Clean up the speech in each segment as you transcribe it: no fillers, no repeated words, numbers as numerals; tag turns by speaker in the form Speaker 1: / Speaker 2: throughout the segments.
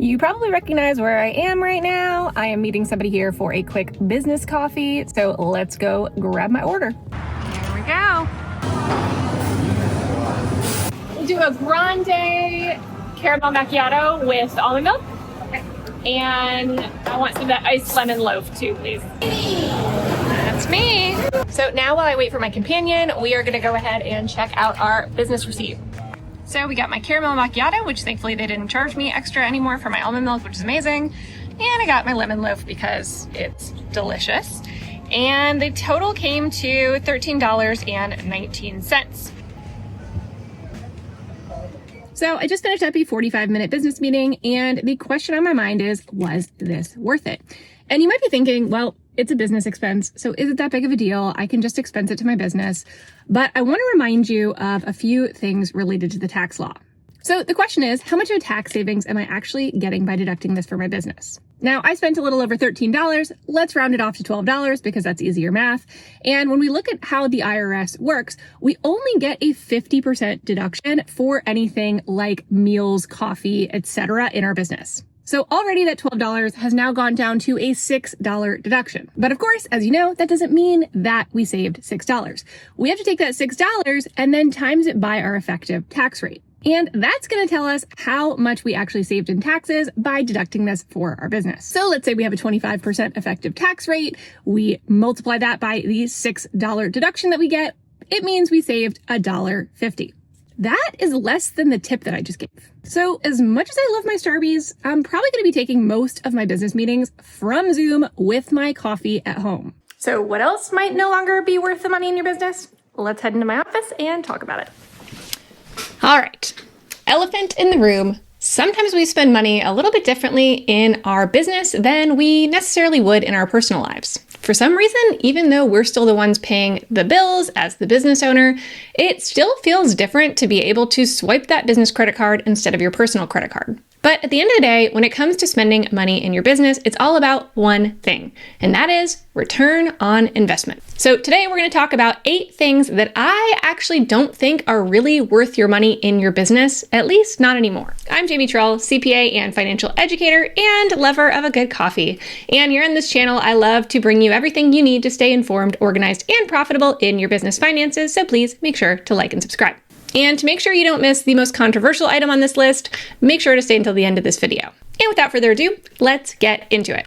Speaker 1: You probably recognize where I am right now. I am meeting somebody here for a quick business coffee, so let's go grab my order. Here we go. We'll do a grande caramel macchiato with almond milk. And I want some of that iced lemon loaf too, please. That's me. So now while I wait for my companion, we are gonna go ahead and check out our business receipt. So we got my caramel macchiato, which thankfully they didn't charge me extra anymore for my almond milk, which is amazing. And I got my lemon loaf because it's delicious. And the total came to $13.19. So I just finished up a 45-minute business meeting, and the question on my mind is, was this worth it? And you might be thinking, well, it's a business expense, so is it that big of a deal? I can just expense it to my business. But I want to remind you of a few things related to the tax law. So the question is, how much of a tax savings am I actually getting by deducting this for my business? Now, I spent a little over $13. Let's round it off to $12 because that's easier math. And when we look at how the IRS works, we only get a 50% deduction for anything like meals, coffee, etc. in our business. So already that $12 has now gone down to a $6 deduction. But of course, as you know, that doesn't mean that we saved $6. We have to take that $6 and then times it by our effective tax rate. And that's going to tell us how much we actually saved in taxes by deducting this for our business. So let's say we have a 25% effective tax rate. We multiply that by the $6 deduction that we get. It means we saved $1.50. That is less than the tip that I just gave. So as much as I love my Starbies, I'm probably going to be taking most of my business meetings from Zoom with my coffee at home. So what else might no longer be worth the money in your business? Let's head into my office and talk about it. All right, elephant in the room. Sometimes we spend money a little bit differently in our business than we necessarily would in our personal lives. For some reason, even though we're still the ones paying the bills as the business owner, it still feels different to be able to swipe that business credit card instead of your personal credit card. But at the end of the day, when it comes to spending money in your business, it's all about one thing, and that is return on investment. So today we're going to talk about 8 things that I actually don't think are really worth your money in your business, at least not anymore. I'm Jamie Trull, CPA and financial educator and lover of a good coffee. And here on this channel, I love to bring you everything you need to stay informed, organized, and profitable in your business finances. So please make sure to like and subscribe. And to make sure you don't miss the most controversial item on this list, make sure to stay until the end of this video. And without further ado, let's get into it.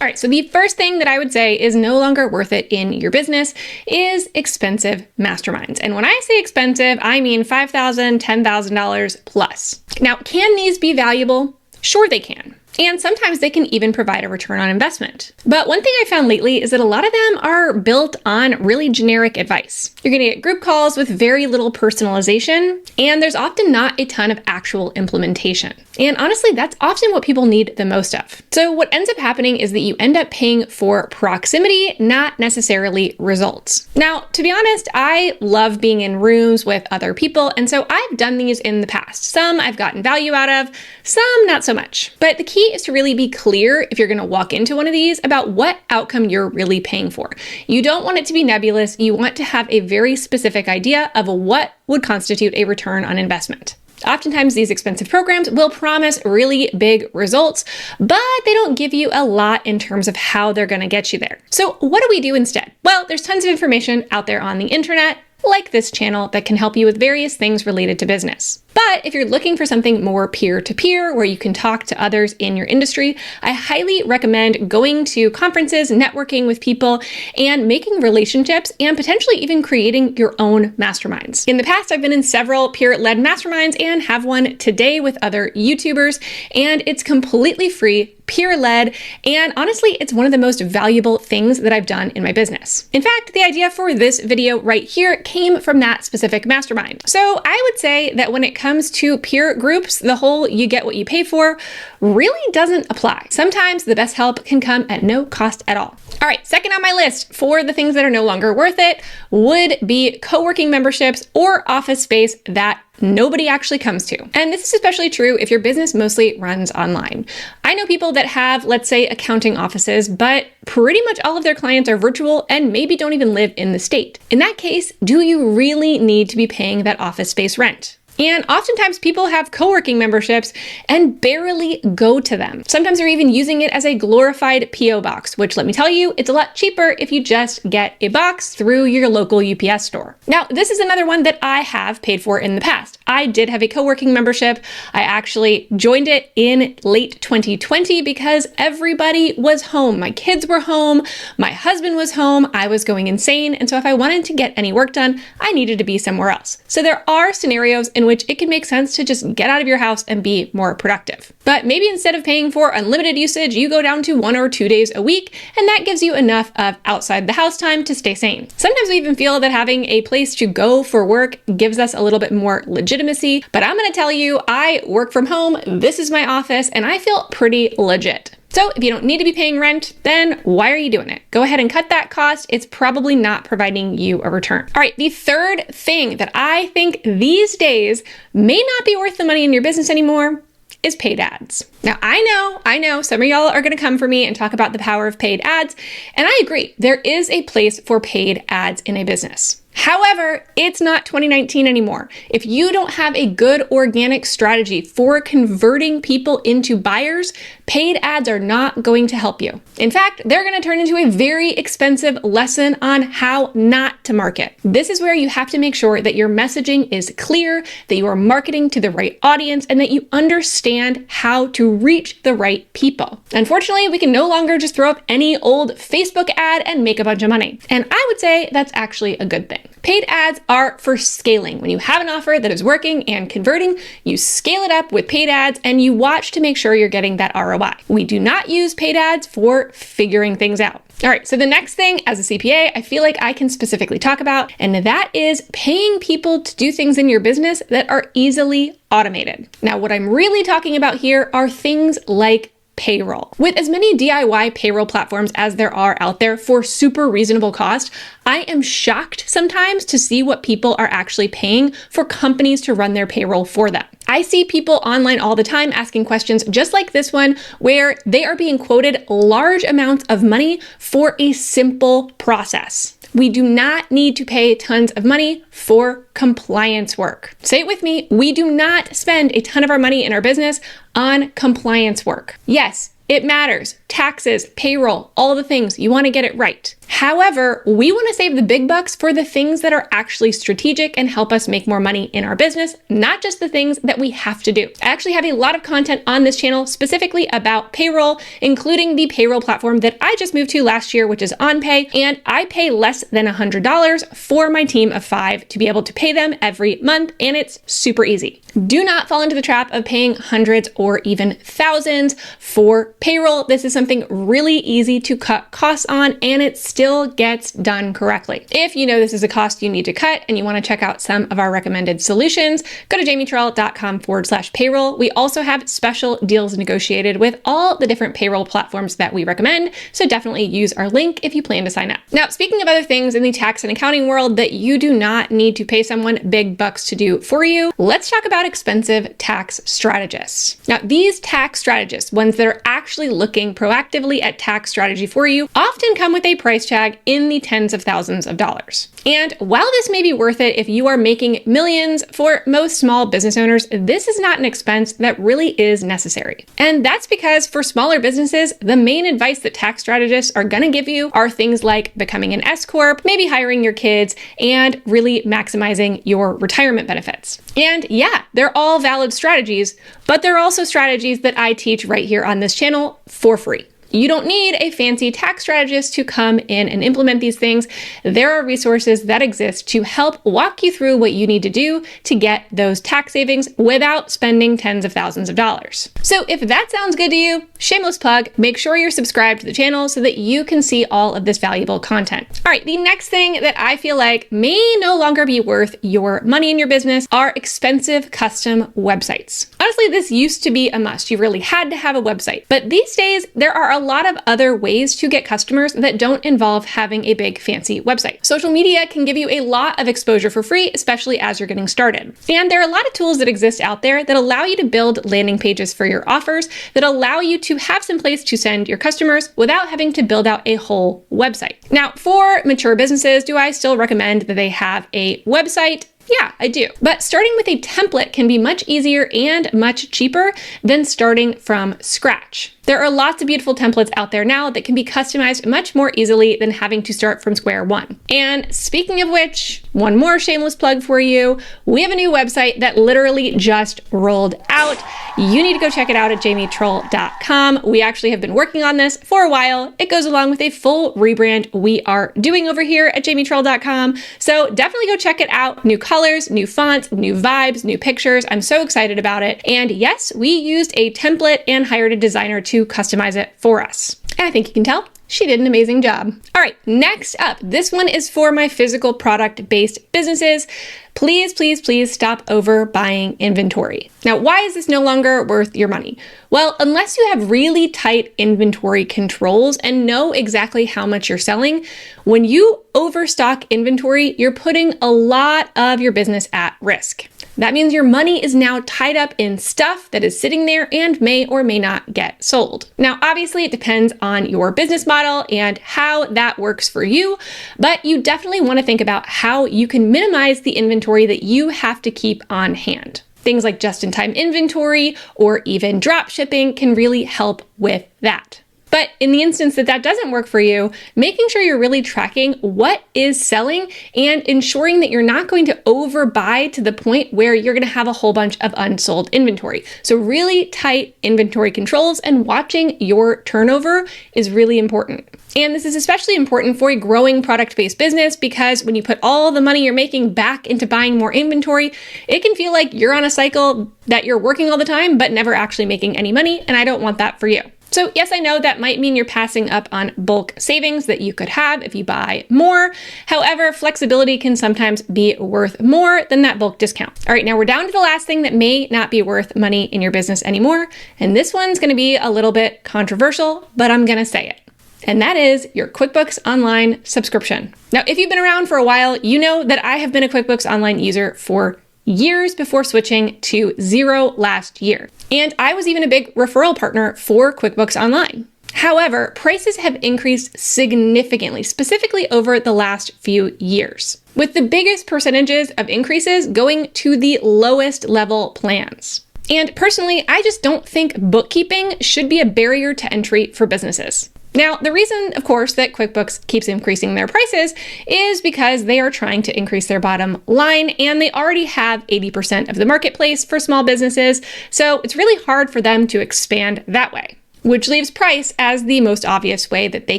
Speaker 1: All right, so the first thing that I would say is no longer worth it in your business is expensive masterminds. And when I say expensive, I mean $5,000, $10,000 plus. Now, can these be valuable? Sure, they can. And sometimes they can even provide a return on investment. But one thing I found lately is that a lot of them are built on really generic advice. You're gonna get group calls with very little personalization, and there's often not a ton of actual implementation. And honestly, that's often what people need the most of. So what ends up happening is that you end up paying for proximity, not necessarily results. Now, to be honest, I love being in rooms with other people, and so I've done these in the past. Some I've gotten value out of, some not so much. But the key is to really be clear if you're going to walk into one of these about what outcome you're really paying for. You don't want it to be nebulous. You want to have a very specific idea of what would constitute a return on investment. Oftentimes, these expensive programs will promise really big results, but they don't give you a lot in terms of how they're going to get you there. So what do we do instead? Well, there's tons of information out there on the internet, like this channel, that can help you with various things related to business. But if you're looking for something more peer-to-peer where you can talk to others in your industry, I highly recommend going to conferences, networking with people, and making relationships, and potentially even creating your own masterminds. In the past, I've been in several peer-led masterminds and have one today with other YouTubers, and it's completely free, peer-led, and honestly, it's one of the most valuable things that I've done in my business. In fact, the idea for this video right here came from that specific mastermind. So I would say that when it comes to peer groups, the whole you get what you pay for really doesn't apply. Sometimes the best help can come at no cost at all. All right, second on my list for the things that are no longer worth it would be co-working memberships or office space that nobody actually comes to. And this is especially true if your business mostly runs online. I know people that have, let's say, accounting offices, but pretty much all of their clients are virtual and maybe don't even live in the state. In that case, do you really need to be paying that office space rent? And oftentimes people have co-working memberships and barely go to them. Sometimes they're even using it as a glorified PO box, which let me tell you, it's a lot cheaper if you just get a box through your local UPS store. Now, this is another one that I have paid for in the past. I did have a co-working membership. I actually joined it in late 2020 because everybody was home. My kids were home, my husband was home, I was going insane. And so if I wanted to get any work done, I needed to be somewhere else. So there are scenarios in which it can make sense to just get out of your house and be more productive. But maybe instead of paying for unlimited usage, you go down to 1 or 2 days a week, and that gives you enough of outside the house time to stay sane. Sometimes we even feel that having a place to go for work gives us a little bit more legitimacy, but I'm gonna tell you, I work from home, this is my office, and I feel pretty legit. So if you don't need to be paying rent, then why are you doing it? Go ahead and cut that cost. It's probably not providing you a return. All right, the third thing that I think these days may not be worth the money in your business anymore is paid ads. Now, I know some of y'all are gonna come for me and talk about the power of paid ads, and I agree, there is a place for paid ads in a business. However, it's not 2019 anymore. If you don't have a good organic strategy for converting people into buyers, paid ads are not going to help you. In fact, they're going to turn into a very expensive lesson on how not to market. This is where you have to make sure that your messaging is clear, that you are marketing to the right audience, and that you understand how to reach the right people. Unfortunately, we can no longer just throw up any old Facebook ad and make a bunch of money. And I would say that's actually a good thing. Paid ads are for scaling. When you have an offer that is working and converting, you scale it up with paid ads and you watch to make sure you're getting that ROI. We do not use paid ads for figuring things out. All right, so the next thing as a CPA, I feel like I can specifically talk about, and that is paying people to do things in your business that are easily automated. Now, what I'm really talking about here are things like payroll. With as many DIY payroll platforms as there are out there for super reasonable cost, I am shocked sometimes to see what people are actually paying for companies to run their payroll for them. I see people online all the time asking questions just like this one, where they are being quoted large amounts of money for a simple process. We do not need to pay tons of money for compliance work. Say it with me. We do not spend a ton of our money in our business on compliance work. Yes, it matters. Taxes, payroll, all the things. You want to get it right. However, we want to save the big bucks for the things that are actually strategic and help us make more money in our business, not just the things that we have to do. I actually have a lot of content on this channel specifically about payroll, including the payroll platform that I just moved to last year, which is OnPay, and I pay less than $100 for my team of 5 to be able to pay them every month, and it's super easy. Do not fall into the trap of paying hundreds or even thousands for payroll. This is something really easy to cut costs on, and it still gets done correctly. If you know this is a cost you need to cut and you want to check out some of our recommended solutions, go to jamietrull.com/payroll. We also have special deals negotiated with all the different payroll platforms that we recommend, so definitely use our link if you plan to sign up. Now, speaking of other things in the tax and accounting world that you do not need to pay someone big bucks to do for you, let's talk about expensive tax strategists. Now, these tax strategists, ones that are actually looking proactively at tax strategy for you, often come with a price tag in the tens of thousands of dollars. And while this may be worth it if you are making millions, for most small business owners, this is not an expense that really is necessary. And that's because for smaller businesses, the main advice that tax strategists are going to give you are things like becoming an S Corp, maybe hiring your kids, and really maximizing your retirement benefits. And yeah, they're all valid strategies, but they're also strategies that I teach right here on this channel for free. You don't need a fancy tax strategist to come in and implement these things. There are resources that exist to help walk you through what you need to do to get those tax savings without spending tens of thousands of dollars. So if that sounds good to you, shameless plug, make sure you're subscribed to the channel so that you can see all of this valuable content. All right, the next thing that I feel like may no longer be worth your money in your business are expensive custom websites. Honestly, this used to be a must. You really had to have a website. But these days, there are a lot of other ways to get customers that don't involve having a big fancy website. Social media can give you a lot of exposure for free, especially as you're getting started. And there are a lot of tools that exist out there that allow you to build landing pages for your offers, that allow you to have some place to send your customers without having to build out a whole website. Now, for mature businesses, do I still recommend that they have a website? Yeah, I do. But starting with a template can be much easier and much cheaper than starting from scratch. There are lots of beautiful templates out there now that can be customized much more easily than having to start from square one. And speaking of which, one more shameless plug for you. We have a new website that literally just rolled out. You need to go check it out at jamietrull.com. We actually have been working on this for a while. It goes along with a full rebrand we are doing over here at jamietrull.com. So definitely go check it out. New colors, new fonts, new vibes, new pictures. I'm so excited about it. And yes, we used a template and hired a designer to customize it for us. And I think you can tell she did an amazing job. All right, next up, this one is for my physical product-based businesses. Please, please, please stop overbuying inventory. Now, why is this no longer worth your money? Well, unless you have really tight inventory controls and know exactly how much you're selling, when you overstock inventory, you're putting a lot of your business at risk. That means your money is now tied up in stuff that is sitting there and may or may not get sold. Now, obviously, it depends on your business model and how that works for you, but you definitely want to think about how you can minimize the inventory that you have to keep on hand. Things like just-in-time inventory or even drop shipping can really help with that. But in the instance that that doesn't work for you, making sure you're really tracking what is selling and ensuring that you're not going to overbuy to the point where you're going to have a whole bunch of unsold inventory. So really tight inventory controls and watching your turnover is really important. And this is especially important for a growing product-based business because when you put all the money you're making back into buying more inventory, it can feel like you're on a cycle that you're working all the time, but never actually making any money. And I don't want that for you. So yes, I know that might mean you're passing up on bulk savings that you could have if you buy more. However, flexibility can sometimes be worth more than that bulk discount. All right, now we're down to the last thing that may not be worth money in your business anymore. And this one's going to be a little bit controversial, but I'm going to say it. And that is your QuickBooks Online subscription. Now, if you've been around for a while, you know that I have been a QuickBooks Online user for years before switching to Xero last year. And I was even a big referral partner for QuickBooks Online. However, prices have increased significantly, specifically over the last few years, with the biggest percentages of increases going to the lowest level plans. And personally, I just don't think bookkeeping should be a barrier to entry for businesses. Now, the reason, of course, that QuickBooks keeps increasing their prices is because they are trying to increase their bottom line, and they already have 80% of the marketplace for small businesses, so it's really hard for them to expand that way, which leaves price as the most obvious way that they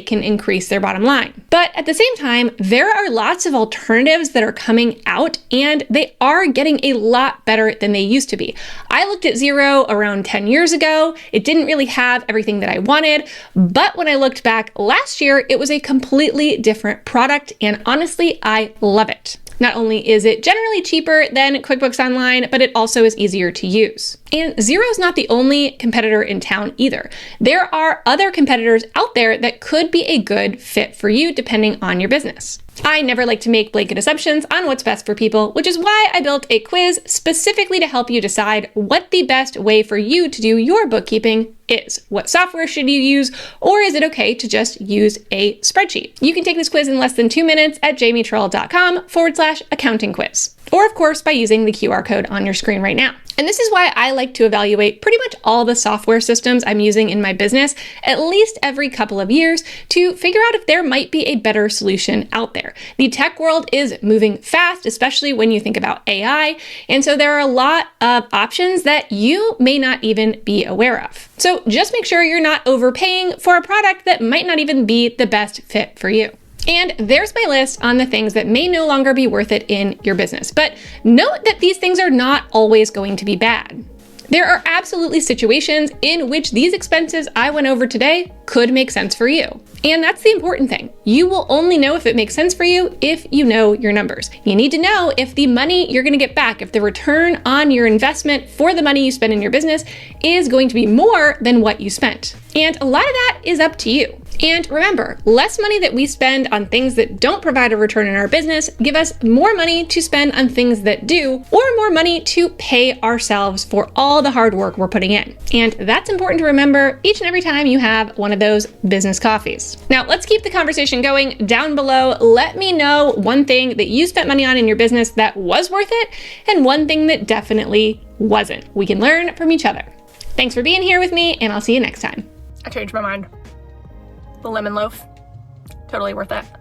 Speaker 1: can increase their bottom line. But at the same time, there are lots of alternatives that are coming out, and they are getting a lot better than they used to be. I looked at Xero around 10 years ago. It didn't really have everything that I wanted, but when I looked back last year, it was a completely different product, and honestly, I love it. Not only is it generally cheaper than QuickBooks Online, but it also is easier to use. And Xero is not the only competitor in town either. There are other competitors out there that could be a good fit for you depending on your business. I never like to make blanket assumptions on what's best for people, which is why I built a quiz specifically to help you decide what the best way for you to do your bookkeeping is. What software should you use, or is it okay to just use a spreadsheet? You can take this quiz in less than 2 minutes at jamietrull.com/accounting quiz, or of course by using the QR code on your screen right now. And this is why I like to evaluate pretty much all the software systems I'm using in my business at least every couple of years to figure out if there might be a better solution out there. The tech world is moving fast, especially when you think about AI, and so there are a lot of options that you may not even be aware of. So just make sure you're not overpaying for a product that might not even be the best fit for you. And there's my list on the things that may no longer be worth it in your business. But note that these things are not always going to be bad. There are absolutely situations in which these expenses I went over today could make sense for you. And that's the important thing. You will only know if it makes sense for you if you know your numbers. You need to know if the money you're going to get back, if the return on your investment for the money you spend in your business is going to be more than what you spent. And a lot of that is up to you. And remember, less money that we spend on things that don't provide a return in our business give us more money to spend on things that do, or more money to pay ourselves for all all the hard work we're putting in. And that's important to remember each and every time you have one of those business coffees. Now, let's keep the conversation going down below. Let me know one thing that you spent money on in your business that was worth it and one thing that definitely wasn't. We can learn from each other. Thanks for being here with me, and I'll see you next time. I changed my mind. The lemon loaf, totally worth that.